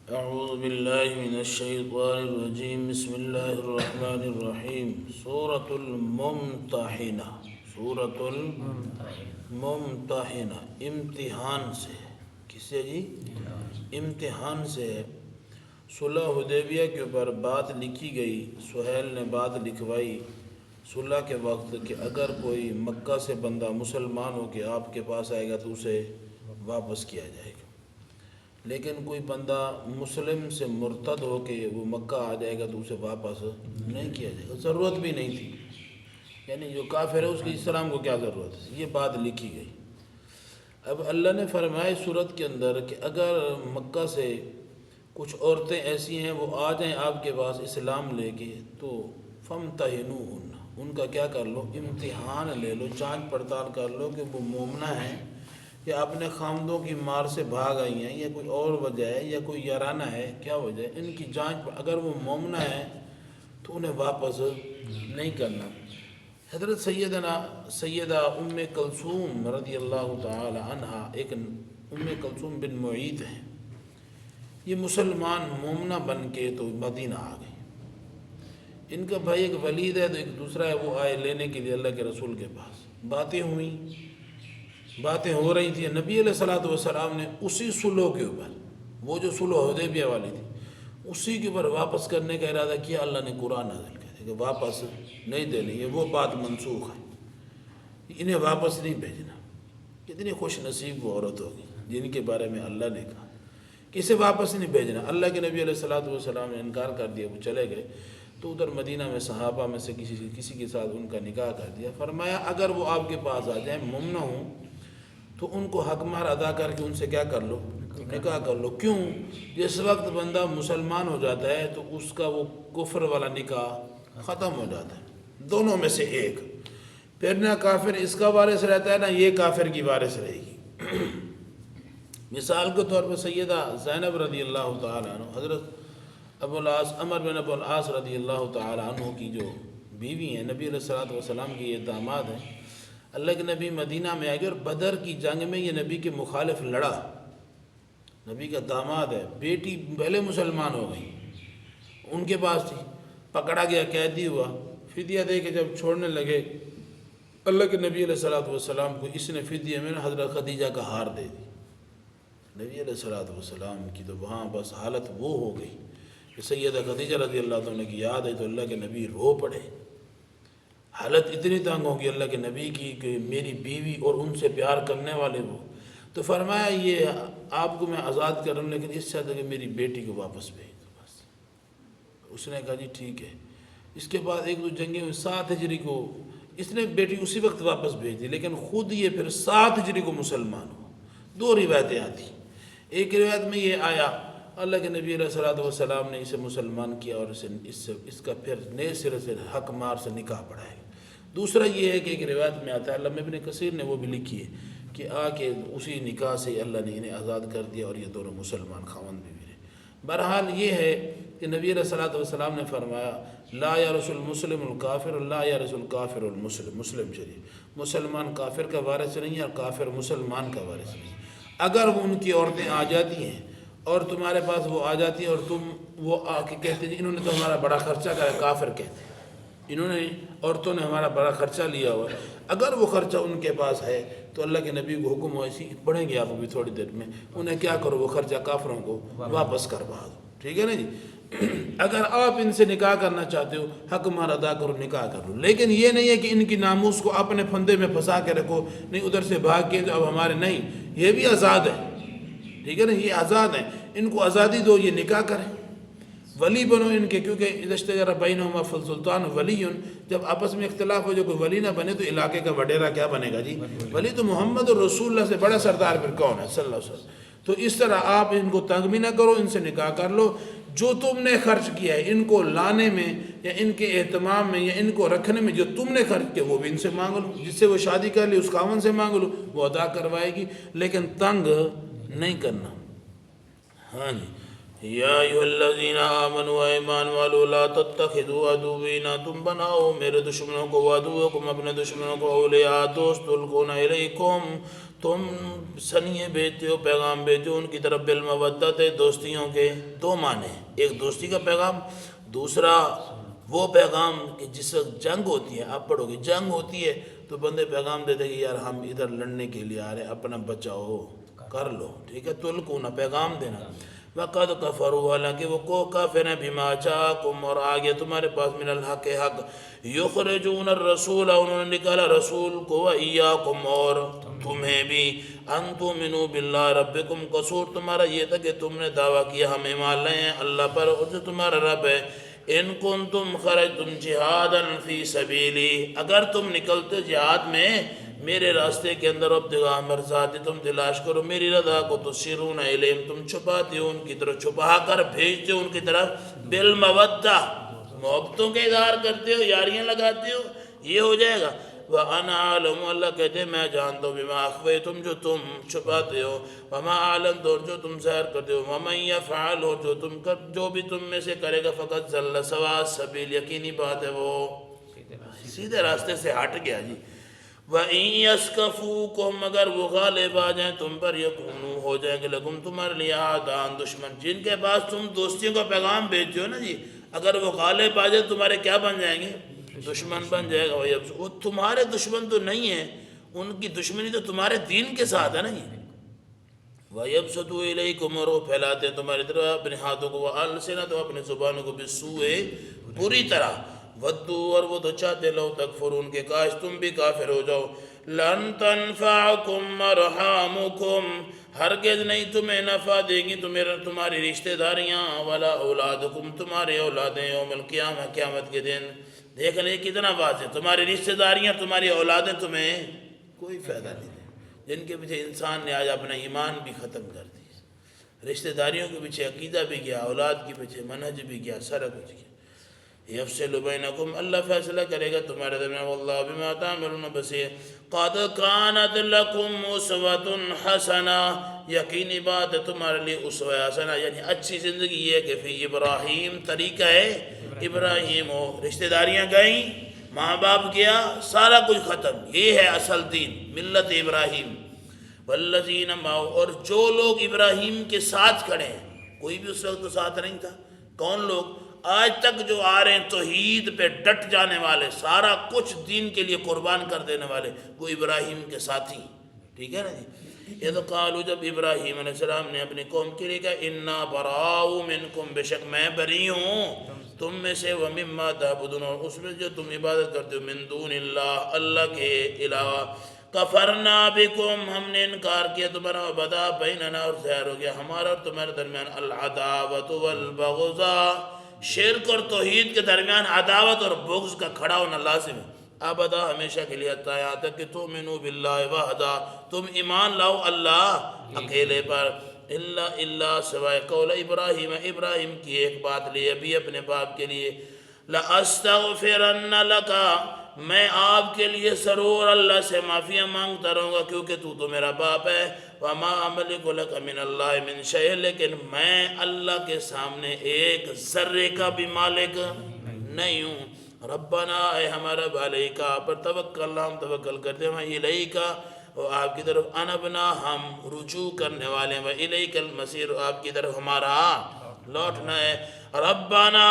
اعوذ باللہ من الشیطان الرجیم بسم اللہ الرحمن الرحیم سورۃ الممتحنہ سورۃ الممتحنہ امتحان سے کس سے جی امتحان سے ہے۔ صلح حدیبیہ کے اوپر بات لکھی گئی، سہیل نے بات لکھوائی صلح کے وقت کہ اگر کوئی مکہ سے بندہ مسلمان ہو کے آپ کے پاس آئے گا تو اسے واپس کیا جائے گا، لیکن کوئی بندہ مسلم سے مرتد ہو کے وہ مکہ آ جائے گا تو اسے واپس نہیں کیا جائے گا، ضرورت بھی نہیں تھی، یعنی جو کافر ہے اس کی اسلام کو کیا ضرورت ہے، یہ بات لکھی گئی۔ اب اللہ نے فرمایا صورت کے اندر کہ اگر مکہ سے کچھ عورتیں ایسی ہیں وہ آ جائیں آپ کے پاس اسلام لے کے تو فامتحنوہن، ان کا کیا کر لو، امتحان لے لو، جانچ پڑتال کر لو کہ وہ مومنہ ہیں یا اپنے خامدوں کی مار سے بھاگ آئی ہیں یا کوئی اور وجہ ہے یا کوئی یارانہ ہے، کیا وجہ ہے، ان کی جانچ اگر وہ مومنہ ہیں تو انہیں واپس نہیں کرنا۔ حضرت سیدہ ام کلثوم رضی اللہ تعالی عنہا، ایک ام کلثوم بن معیط ہیں، یہ مسلمان مومنہ بن کے تو مدینہ آ گئی۔ ان کا بھائی ایک ولید ہے تو ایک دوسرا ہے، وہ آئے لینے کے لیے اللہ کے رسول کے پاس، باتیں ہوئیں، باتیں ہو رہی تھیں، نبی علیہ الصلوۃ والسلام نے اسی صلح کے اوپر، وہ جو صلح حدیبیہ والی تھی اسی کے اوپر واپس کرنے کا ارادہ کیا۔ اللہ نے قرآن نازل کیا کہ واپس نہیں دینے، یہ وہ بات منسوخ ہے، انہیں واپس نہیں بھیجنا۔ کتنی خوش نصیب وہ عورت ہوگی جن کے بارے میں اللہ نے کہا کہ اسے واپس نہیں بھیجنا۔ اللہ کے نبی علیہ الصلوۃ والسلام نے انکار کر دیا، وہ چلے گئے تو ادھر مدینہ میں صحابہ میں سے کسی کے ساتھ ان کا نکاح کر دیا۔ فرمایا اگر وہ آپ کے پاس آ جائیں مومنہ ہوں تو ان کو حق مہر ادا کر کے ان سے کیا کر لو، نکاح کر لو۔ کیوں؟ جس وقت بندہ مسلمان ہو جاتا ہے تو اس کا وہ کفر والا نکاح ختم ہو جاتا ہے، دونوں میں سے ایک، پھر نہ کافر اس کا وارث رہتا ہے نہ یہ کافر کی وارث رہے گی۔ مثال کے طور پر سیدہ زینب رضی اللہ تعالیٰ عنہ، حضرت عمر بن ابو العاص رضی اللہ تعالیٰ عنہ کی جو بیوی ہیں، نبی علیہ الصلوۃ والسلام کی یہ داماد ہیں۔ اللہ کے نبی مدینہ میں آئے گئے اور بدر کی جنگ میں یہ نبی کے مخالف لڑا، نبی کا داماد ہے، بیٹی پہلے مسلمان ہو گئی، ان کے پاس تھی، پکڑا گیا، قیدی ہوا، فدیہ دے کے جب چھوڑنے لگے اللہ کے نبی علیہ الصلوۃ والسلام کو اس نے فدیہ میں حضرت خدیجہ کا ہار دے دی۔ نبی علیہ الصلوۃ والسلام کی تو وہاں بس حالت وہ ہو گئی کہ سیدہ خدیجہ رضی اللہ عنہ کی یاد ہے تو اللہ کے نبی رو پڑے، حالت اتنی تنگ ہوگی اللہ کے نبی کی کہ میری بیوی اور ان سے پیار کرنے والے وہ، تو فرمایا یہ آپ کو میں آزاد کر رہا ہوں لیکن اس سے زیادہ کہ میری بیٹی کو واپس بھیج دو بس۔ اس نے کہا جی ٹھیک ہے۔ اس کے بعد ایک دو جنگیں ہوئی، 7 ہجری کو اس نے بیٹی اسی وقت واپس بھیج دی، لیکن خود یہ پھر 7 ہجری کو مسلمان ہو۔ 2 روایتیں آتی، ایک روایت میں یہ آیا اللہ کے نبی علیہ الصلوۃ والسلام نے اسے مسلمان کیا اور اس کا پھر نئے سرے سے حق مار سے نکاح پڑھائے۔ دوسرا یہ ہے کہ ایک روایت میں آتا ہے، علامہ ابن کثیر نے وہ بھی لکھی ہے کہ آ کے اسی نکاح سے اللہ نے انہیں آزاد کر دیا اور یہ دونوں مسلمان خاوند بھی رہے۔ بہرحال یہ ہے کہ نبی علیہ الصلوۃ والسلام نے فرمایا لا یرث المسلم الکافر لا یرث الکافر المسلم، مسلم شریف، مسلمان کافر کا وارث نہیں ہے اور کافر مسلمان کا وارث نہیں ہے۔ اگر وہ ان کی عورتیں آ جاتی ہیں اور تمہارے پاس وہ آ جاتی ہیں اور تم وہ آ کے کہتے ہیں انہوں نے تو ہمارا بڑا خرچہ کرا، کافر کہتے ہیں انہوں نے، عورتوں نے ہمارا بڑا خرچہ لیا ہوا ہے، اگر وہ خرچہ ان کے پاس ہے تو اللہ کے نبی کو حکم ہو، ایسی پڑھیں گے آپ ابھی تھوڑی دیر میں، انہیں کیا کرو، وہ خرچہ کافروں کو واپس کروا دو، ٹھیک ہے نا جی۔ اگر آپ ان سے نکاح کرنا چاہتے ہو حق مہر ادا کرو، نکاح کر لو، لیکن یہ نہیں ہے کہ ان کی ناموس کو اپنے پھندے میں پھنسا کے رکھو، نہیں ادھر سے بھاگ کے تو اب ہمارے نہیں، یہ بھی آزاد ہے، ٹھیک ہے نا، یہ آزاد ہیں، ان کو آزادی دو، یہ نکاح کریں، ولی بنو ان کے، کیونکہ اذا اشتجر بینہما فالسلطان ولی، جب آپس میں اختلاف ہو جو کوئی ولی نہ بنے تو علاقے کا وڈیرا کیا بنے گا جی، ولی۔ تو محمد رسول اللہ سے بڑا سردار پھر کون ہے صلی اللہ علیہ وسلم۔ تو اس طرح آپ ان کو تنگ بھی نہ کرو، ان سے نکاح کر لو، جو تم نے خرچ کیا ہے ان کو لانے میں یا ان کے اہتمام میں یا ان کو رکھنے میں جو تم نے خرچ کیا وہ بھی ان سے مانگ لو، جس سے وہ شادی کر لی اس خاوند سے مانگ لو، وہ ادا کروائے گی، لیکن تنگ نہیں کرنا۔ ہاں جی، یا ایھا الذین آمنوا، ایمان والو، لا تتخذوا عدوی، نہ تم بناؤ میرے دشمنوں کو، وعدوکم، اپنے دشمنوں کو، اولیاء، دوست، تلقون الیکم، تم سنیے بھیجتے ہو، پیغام بھیجتے ہو ان کی طرف بالمودت دوستیوں کے دو معنی، ایک دوستی کا پیغام، دوسرا وہ پیغام کہ جس وقت جنگ ہوتی ہے، آپ پڑھو گے جنگ ہوتی ہے تو بندے پیغام دیتے کہ یار ہم ادھر لڑنے کے لیے آ رہے ہیں، اپنا بچاؤ کر لو، ٹھیک ہے، تلقون پیغام دینا۔ وقد کفروا، حالانکہ وہ کو کافر ہیں، بما جاءکم، اور آگے تمہارے پاس، من الحق حق، یخرجون الرسول، انہوں نے نکالا رسول کو، وایاکم، اور تمہیں بھی، ان تؤمنوا باللہ ربکم، قصور تمہارا یہ تھا کہ تم نے دعویٰ کیا ہم ایمان لائے ہیں اللہ پر اور جو تمہارا رب ہے، ان کنتم خرجتم جہادا فی سبیلی، اگر تم نکلتے جہاد میں میرے راستے کے اندر، ابتغاء مرضاتی، تم تلاش کرو میری رضا کو، تسرون الیہم، تم چھپاتے ہو ان کی طرف، چھپا کر بھیجتے ہو ان کی طرف، بالمودہ، محبتوں کے اظہار کرتے ہو، یاریاں لگاتے ہو، یہ ہو جائے گا۔ وَأَنَا أَعْلَمُ، اللہ کہتے ہیں میں جانتا ہوں، بِمَا أَخْفَيْتُمْ، جو تم چھپاتے ہو، وَمَا أَعْلَنتُمْ، اور جو تم ظاہر کرتے ہو، وَمَن يَفْعَلْهُ، جو بھی تم میں سے کرے گا، فقط ضل سواء السبیل، یقینی بات ہے وہ سیدھے راستے سے ہٹ گیا جی۔ وَإِن يَسْكَفُوكُمْ، اگر وہ غالب آ جائیں تم پر، یکونوا، ہو جائیں گے، لکم تمہارے لیے، اعداء، دشمن، جن کے پاس تم دوستیوں کا پیغام بھیجتے ہو نا جی، اگر وہ غالب آ جائیں تمہارے کیا بن جائیں گے؟ دشمن بن جائے گا۔ وہ تمہارے دشمن تو نہیں ہیں، ان کی دشمنی تو تمہارے دین کے ساتھ ہے نا جی۔ وَيَبْسُطُوا إِلَيْكُمْ، اور وہ پھیلاتے ہیں تمہاری طرف اپنے ہاتھوں کو، وَأَلْسِنَتَهُمْ، اپنے زبانوں کو، بِالسُّوءِ، بری طرح، وَدُّوا، اور وہ تو چاہتے لو تکفرون، کہ کاش تم بھی کافر ہو جاؤ، لَن تَنْفَعَكُمْ أَرْحَامُكُمْ، ہرگز نہیں تمہیں نفع دے گی تمہاری رشتہ داریاں، وَلَا أَوْلَادُكُمْ، تمہاری اولادیں، یوم القیامہ، قیامت کے دن۔ دیکھ لیں کتنا واضح، تمہاری رشتہ داریاں، تمہاری اولادیں تمہیں کوئی فائدہ نہیں دیں، جن کے پیچھے انسان نے آج اپنا ایمان بھی ختم کر دی، رشتہ داریوں کے پیچھے عقیدہ بھی گیا، اولاد کے پیچھے منہج بھی گیا، سارا کچھ گیا۔ یفصل بینکم، اللہ فیصلہ کرے گا تمہارے درمیان، واللہ بما تعملون بصیر۔ قد کانت لکم اسوۃ حسنہ، یقینی بات ہے تمہارے لیے اسوہ حسنہ، یعنی اچھی زندگی یہ ہے کہ فی ابراہیم، طریقہ ہے ابراہیم ہو، رشتہ داریاں گئیں، ماں باپ گیا، سارا کچھ ختم، یہ ہے اصل دین، ملت ابراہیم، والذین معہ، اور جو لوگ ابراہیم کے ساتھ کھڑے ہیں، کوئی بھی اس وقت تو ساتھ نہیں تھا، کون لوگ؟ آج تک جو آ رہے ہیں توحید پہ ڈٹ جانے والے، سارا کچھ دین کے لیے قربان کر دینے والے، وہ ابراہیم کے ساتھی، ٹھیک ہے نا جی۔ یہ تو قالو، جب ابراہیم علیہ السلام نے اپنی قوم کے لیے کہا، انا براء منکم، بے شک میں بری ہوں تم میں سے، ومما تعبدون، اور اس میں جو تم عبادت کرتے ہو، من دون اللہ، اللہ کے علاوہ، کفرنا بکم، ہم نے انکار کیا تمہارا، بدا بیننا، اور ظاہر ہو گیا ہمارا اور تمہارے درمیان، العداوۃ والبغضاء، شرک اور توحید کے درمیان عداوت اور بغض کا کھڑا ہونا لازم ہے، ابدا، ہمیشہ کے لیے، حتی یہاں تک کہ تؤمنوا باللہ وحدہ، تم ایمان لاؤ اللہ اکیلے پر، اللہ سوائے قول ابراہیم، ابراہیم کی ایک بات لی ابھی اپنے باپ کے لیے، لَأَسْتَغْفِرَنَّ لَكَ، میں آپ کے لیے ضرور اللہ سے معافیاں مانگتا رہوں گا کیونکہ تو میرا باپ ہے، وَمَا أَمْلِكُ لَكَ مِنَ اللَّهِ مِنْ شَيْءٍ، لیکن میں اللہ کے سامنے ایک ذرے کا بھی مالک نہیں ہوں، ربنا، اے ہمارا علیک، آپ پر توکلنا، ہم توکل کرتے ہیں، الیک، اور آپ کی طرف انبنا، ہم رجوع کرنے والے ہیں، الیک المصیر، آپ کی طرف ہمارا لوٹنا ہے، ربنا،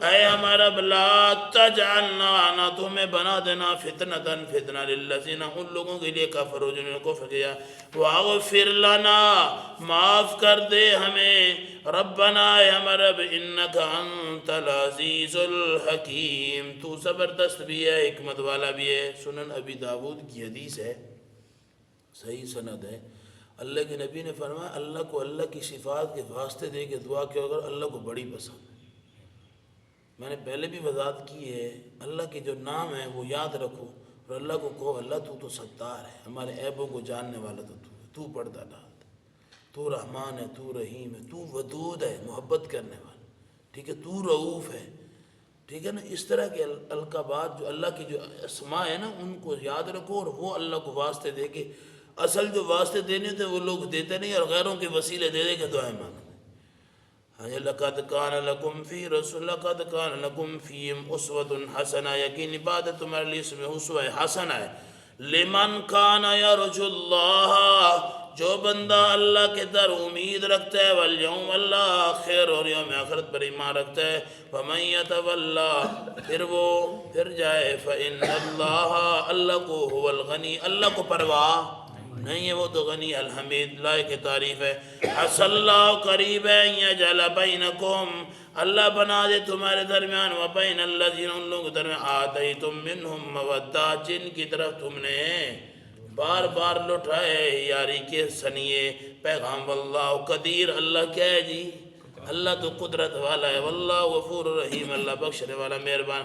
اے ہمارا رب، لا تجعلنا، نہ تمہیں بنا دینا، فتنةً، فتنہ، للذین، ان لوگوں کے لیے کفروا جنہوں نے کفر کیا، واغفر لنا، معاف کر دے ہمیں، ربنا، اے ہمارا رب، انک انت العزیز الحکیم، تو زبردست بھی ہے، حکمت والا بھی ہے۔ سنن ابی داود کی حدیث ہے، صحیح سند ہے، اللہ کے نبی نے فرمایا، اللہ کو اللہ کی صفات کے واسطے دے کے دعا کیا اگر اللہ کو بڑی پسند ہے۔ میں نے پہلے بھی وضاحت کی ہے، اللہ کے جو نام ہیں وہ یاد رکھو، اور اللہ کو کہو، اللہ تو ستار ہے، ہمارے عیبوں کو جاننے والا تو ہے، تو پردہ ڈالتا ہے، تو رحمان ہے، تو رحیم ہے، تو ودود ہے، محبت کرنے والا، ٹھیک ہے، تو رعوف ہے، ٹھیک ہے نا۔ اس طرح کے القابات، جو اللہ کی جو اسماء ہے نا، ان کو یاد رکھو، اور وہ اللہ کو واسطے دے کے، اصل جو واسطے دینے تھے وہ لوگ دیتے نہیں، اور غیروں کے وسیلے دے دے کے دعائیں مانگتے۔ لَقَدْ كَانَ لَكُمْ فِي رَسُولٍ، لَقَدْ كَانَ لَكُمْ فِيهِمْ أُسْوَةٌ حَسَنَةٌ، یقینی بات ہے تمہارے لیے اس میں اسوہ حسنہ ہے، لمن کان یرجو اللہ، جو بندہ اللہ کے در امید رکھتا ہے، والیوم الآخر، اور یوم آخرت پر ایمان رکھتا ہے، ومن یتولی، پھر جائے، فإن اللہ، اللہ کو، هو الغنی، اللہ کو پرواہ نہیں ہے، وہ تو غنی الحمید، لائق تعریف ہے۔ عسى اللہ، قریب ہے، یجعل بینکم، اللہ بنا دے تمہارے درمیان، وبین الذین، ان لوگوں کے درمیان، آتیتم منہم مودہ، جن کی طرف تم نے بار بار لٹھائے یاری کے سنیے پیغام، واللہ قدیر، اللہ کیا ہے جی، اللہ تو قدرت والا ہے، واللہ غفور رحیم، اللہ بخشنے والا مہربان۔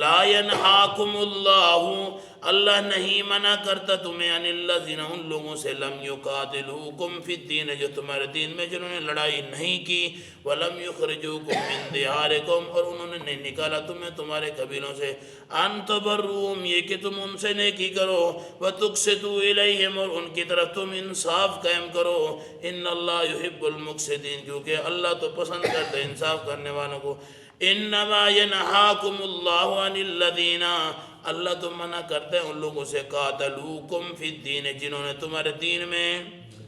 لا ینہاکم اللہ، اللہ نہیں منع کرتا تمہیں، عن الذین، ان لوگوں سے، لم یقاتلوکم فی الدین، جو تمہارے دین میں جنہوں نے لڑائی نہیں کی، ولم یخرجوکم من دیارکم، اور انہوں نے نہیں نکالا تمہیں تمہارے قبیلوں سے، ان تبروہم، یہ کہ تم ان سے نیکی کرو، وتقسطوا الیہم، اور ان کی طرف تم انصاف قائم کرو، ان اللہ یحب المقسطین، کیونکہ اللہ تو پسند کرتے انصاف کرنے والوں کو۔ انما ینہاکم اللہ عن الذین، اللہ تو منع کرتے ہیں ان لوگوں سے، قاتلوکم فی الدین، جنہوں نے تمہارے دین میں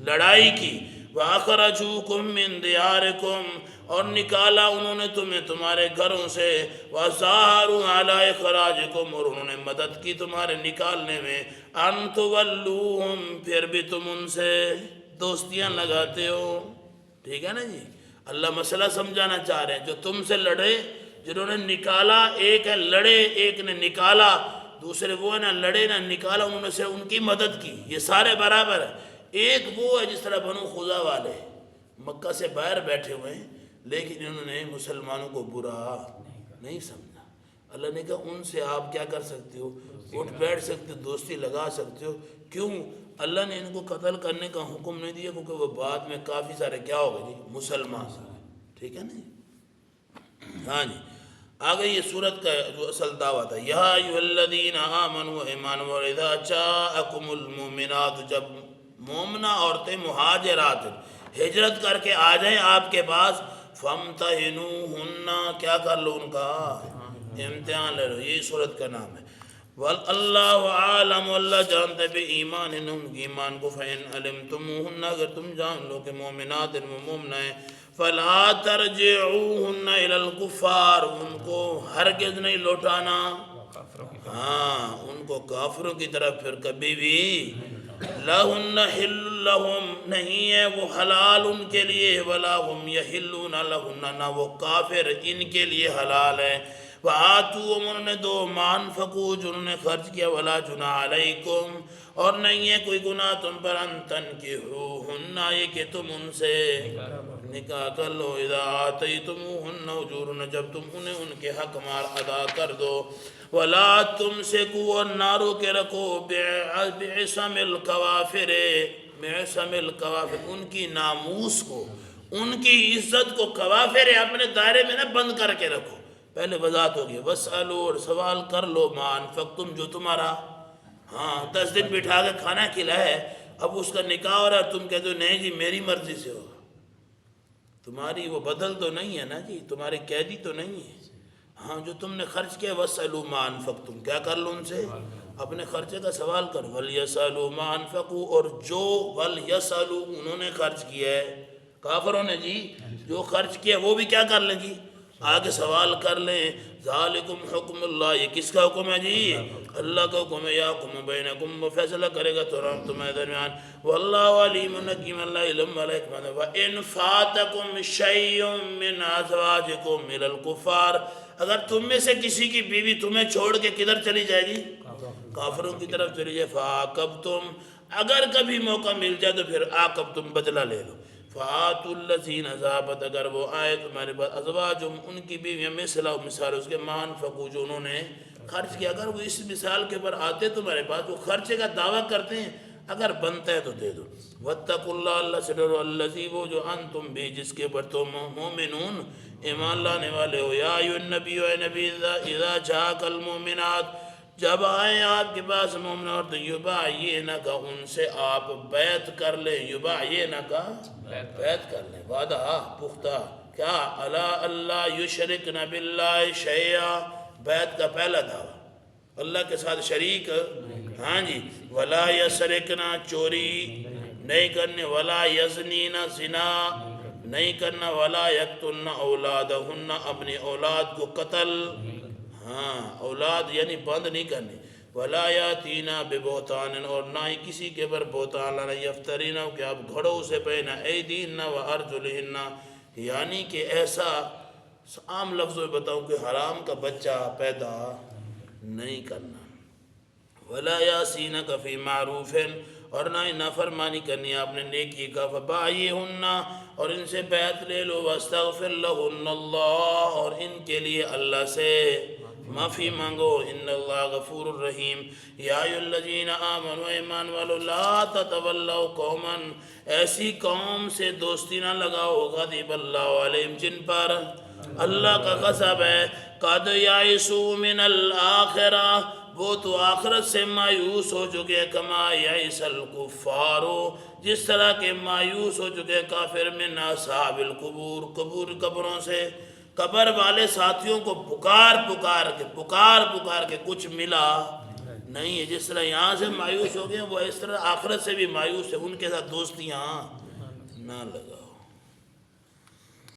لڑائی کی، وَأَخْرَجُوكُم مِّن دِيَارِكُمْ، اور نکالا انہوں نے تمہیں تمہارے گھروں سے، وَظَاهَرُوا عَلَىٰ إِخْرَاجِكُمْ، اور انہوں نے مدد کی تمہارے نکالنے میں، أَن تُوَلُّوهُمْ، پھر بھی تم ان سے دوستیاں لگاتے ہو، ٹھیک ہے نا جی۔ اللہ مسئلہ سمجھانا چاہ رہے ہیں، جو تم سے لڑے، جنہوں نے نکالا، ایک ہے لڑے، ایک نے نکالا، دوسرے وہ ہے نہ لڑے نہ نکالا، انہوں نے سے ان کی مدد کی، یہ سارے برابر ہیں۔ ایک وہ ہے جس طرح بنو خزاع والے مکہ سے باہر بیٹھے ہوئے ہیں، لیکن انہوں نے مسلمانوں کو برا نہیں سمجھا، اللہ نے کہا ان سے آپ کیا کر سکتے ہو، اٹھ بیٹھ سکتے ہو، دوستی لگا سکتے ہو، کیوں؟ اللہ نے ان کو قتل کرنے کا حکم نہیں دیا، کیونکہ وہ بعد میں کافی سارے کیا ہو گئے جی، مسلمان، ٹھیک ہے نا۔ ہاں جی، آگے یہ صورت کا جو اصل دعویٰ تھا، یا ایھا الذین آمنوا، ایمان والو، اذا جاءکم المؤمنات، جب مومنہ عورتیں مہاجرات ہجرت کر کے آ جائیں آپ کے پاس، فامتحنوہن، کیا کر لو ان کا امتحان لے لو، یہی صورت کا نام ہے۔ واللہ عالم، اللہ جانتے بھی ایمان ان کی ایمان کو، فإن علمتموہن، اگر تم جان لو کہ مومنات ان مومنہ ہیں، فلا ترجعوہن الی الکفار، ان کو ہرگز نہیں لوٹانا، ہاں ان کو کافروں کی طرف پھر کبھی بھی، لہن حل لہم، نہیں ہے وہ حلال ان کے لیے، ولا ہم یحلون لہن، نہ وہ کافر ان کے لیے حلال ہے، وآتوا، انہوں نے دو، ما انفقوا، جو انہوں نے خرچ کیا، ولا جناح علیکم، اور نہیں ہے کوئی گناہ تم پر، ان تنکحوہن، یہ کہ تم ان سے نکاح کر لو، اذا آتیتموہن اجورہن، جب تم انہیں ان کے حق مار ادا کر دو، ولا تمسکوا، اور نہ روکے رکھو، بعصم الکوافر، بعصم الکوافر، ان کی ناموس کو، ان کی عزت کو، کوافر اپنے دائرے میں نہ بند کر کے رکھو، پہلے وضاحت ہوگی، وَاسْأَلُوا، اور سوال کر لو، مَا أَنفَقْتُمْ، جو تمہارا، ہاں 10 دن بٹھا کے کھانا کھلایا ہے، اب اس کا نکاح ہو رہا ہے، تم کہتے ہو نہیں جی میری مرضی سے ہوگا، تمہاری وہ بدل تو نہیں ہے نا جی، تمہارے قیدی تو نہیں ہے، ہاں جو تم نے خرچ کیا، وَاسْأَلُوا مَا أَنفَقْتُمْ، کیا کر لو ان سے، اپنے خرچے کا سوال کر، وَلْيَسْأَلُوا مَا أَنفَقُوا، اور جو وَلْيَسْأَلُوا، انہوں نے خرچ کیا ہے، کافروں نے جی جو خرچ کیا وہ بھی کیا کر لیں جی، آگے سوال کر لیں، ذالکم حکم اللہ، یہ کس کا حکم ہے جی، اللہ کا حکم ہے، یحکم بینکم، وہ فیصلہ کرے گا تمہارے درمیان، واللہ علیم حکیم، اللہ علم والا حکمت ہے، وَإِنْ فَاتَكُمْ شَيْءٌ مِّنْ أَزْوَاجِكُمْ إِلَى الْكُفَّارِ، اگر تم میں سے کسی کی بیوی تمہیں چھوڑ کے کدھر چلی جائے جی، کافروں کی طرف چلی جائے، فَعَاقَبْتُمْ، اگر کبھی موقع مل جائے تو پھر عاقبتم، بدلہ لے لو، فَآتُوا الَّذِينَ ذَهَبَتْ، اگر وہ آئے تمہارے پاس، ازواجہم، ان کی بیویاں، مثلہ مثال اس کے، ما انفقوا، جو انہوں نے خرچ کیا، اگر وہ اس مثال کے پر آتے تمہارے پاس، وہ خرچے کا دعویٰ کرتے ہیں، اگر بنتا ہے تو دے دو، وَاتَّقُوا اللَّهَ، اللہ سے ڈرو، الَّذِي، وہ جو انتم بھی، جس کے پر تم مومنون، ایمان لانے والے ہو، یا ایھا النبی، اے نبی، اذا جاءک المؤمنات، جب آئیں آپ کے پاس مومن عورت، یبایعنک، ان سے آپ بیعت کر لیں، یبایعنک، بیعت کر لیں، وعدہ پختہ، کیا، الا اللہ یشرکن باللہ شیئا، بیعت کا پہلا دعویٰ، اللہ کے ساتھ شریک ہاں جی، ولا یسرقنا چوری نہیں کرنے، ولا یزنینا زنا نہیں کرنا، ولا یقتلنا اولادہن اپنی اولاد کو قتل، ہاں اولاد یعنی بند نہیں کرنی، ولا یاتینا ببہتان اور نہ ہی کسی کے پر بہتان لانا، یفترینا کہ آپ گھڑو اسے پہنا، ایدینا و ارجلہن یعنی کہ ایسا عام لفظوں میں بتاؤں کہ حرام کا بچہ پیدا نہیں کرنا، ولا یاسینک فی معروف اور نہ ہی نافرمانی کرنی آپ نے نیکی کا، فبایعہن اور ان سے بیعت لے لو، واستغفر لہن اللہ اور ان کے لیے اللہ سے معافی مانگو، ان اللہ غفور الرحیم، یا ایھا الذین آمنوا ایمان والو لا تتولوا قوما ایسی قوم سے دوستی نہ لگاؤ، غضب اللہ علیہم جن پر اللہ کا غضب ہے، قد یئسوا من الآخرہ وہ تو آخرت سے مایوس ہو چکے، کما یئس الکفار جس طرح کے مایوس ہو چکے کافر من اصحاب القبور قبروں سے، قبر والے ساتھیوں کو پکار کے کچھ ملا نہیں ہے، جس طرح یہاں سے مایوس ہو گئے وہ اس طرح آخرت سے بھی مایوس ہے، ان کے ساتھ دوستیاں نہ لگا۔